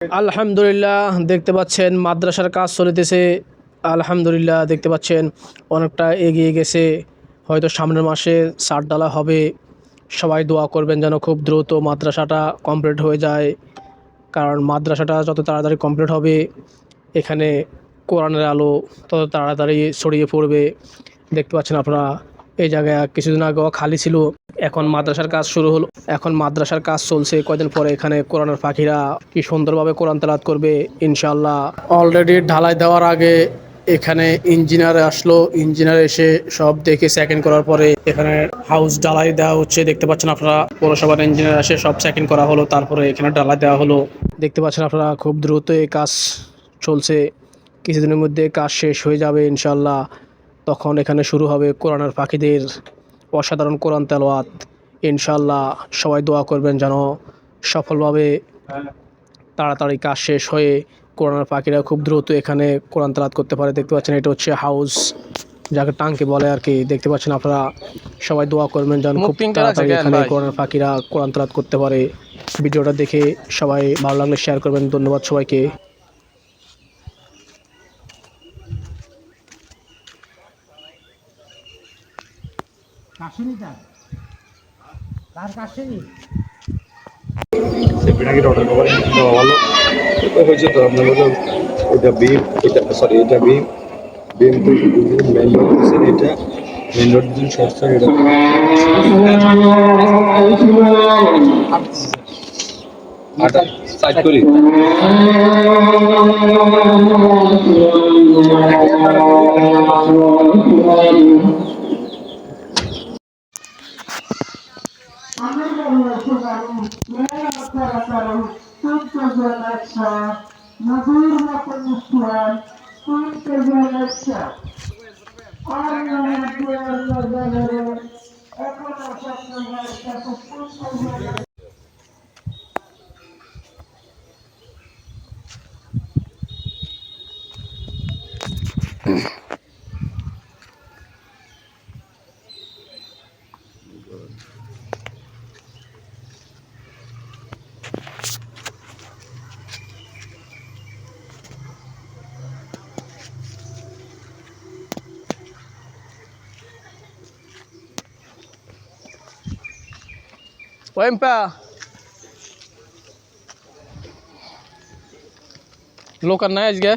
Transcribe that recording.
আলহামদুলিল্লাহ দেখতে পাচ্ছেন মাদ্রাসার কাজ চলিতেছে। আলহামদুলিল্লাহ দেখতে পাচ্ছেন অনেকটা এগিয়ে গেছে, হয়তো সামনের মাসে ছাদ ঢালা হবে। সবাই দোয়া করবেন যেন খুব দ্রুত মাদ্রাসাটা কমপ্লিট হয়ে যায়, কারণ মাদ্রাসাটা যত তাড়াতাড়ি কমপ্লিট হবে এখানে কোরআনের আলো তত তাড়াতাড়ি ছড়িয়ে পড়বে। দেখতে পাচ্ছেন আপনারা এই জায়গায় কিছুদিন আগেও খালি ছিল, এখন মাদ্রাসার কাজ শুরু হলো, এখন মাদ্রাসার কাজ চলছে। কয়দিন পরে এখানে কোরআনের পাখিরা কি সুন্দরভাবে কোরআন তেলাওয়াত করবে ইনশাআল্লাহ। অলরেডি ঢালাই দেওয়ার আগে এখানে ইঞ্জিনিয়ার আসলো, ইঞ্জিনিয়ার এসে সব দেখে সেকেন্ড করার পরে এখানে হাউস ঢালাই দেওয়া হচ্ছে। দেখতে পাচ্ছেন আপনারা পৌরসভার ইঞ্জিনিয়ার এসে সব সেকেন্ড করা হলো, তারপরে এখানে ঢালাই দেওয়া হলো। দেখতে পাচ্ছেন আপনারা খুব দ্রুত এই কাজ চলছে, কিছুদিনের মধ্যে কাজ শেষ হয়ে যাবে ইনশাআল্লাহ। তখন এখানে শুরু হবে কোরআনের পাখিদের অসাধারণ কোরআন তেলাওয়াত ইনশাআল্লাহ। সবাই দোয়া করবেন যেন সফলভাবে তাড়াতাড়ি কাজ শেষ হয়ে কোরআনের পাখিরা খুব দ্রুত এখানে কোরআন তেলাওয়াত করতে পারে। দেখতে পাচ্ছেন এটা হচ্ছে হাউস, যাকে টাঙ্কি বলে আর কি। দেখতে পাচ্ছেন আপনারা সবাই দোয়া করবেন যেন খুব তাড়াতাড়ি এখানে কোরআনের পাখিরা কোরআন তেলাওয়াত করতে পারে। ভিডিওটা দেখে সবাই ভালো লাগলে শেয়ার করবেন। ধন্যবাদ সবাইকে। সেপিনাকে অর্ডার কভার দেওয়া ভালো হয়েছে তো আপনার হলো ওইটা বিম, এটা সরি এটা বিম বিম মেন রোড দিচ্ছেন, এটা মেন রোড দিন শর্ট সাইড এটা আটা সাইড করি ওয়েম্পা লোক আর নাই আজকে।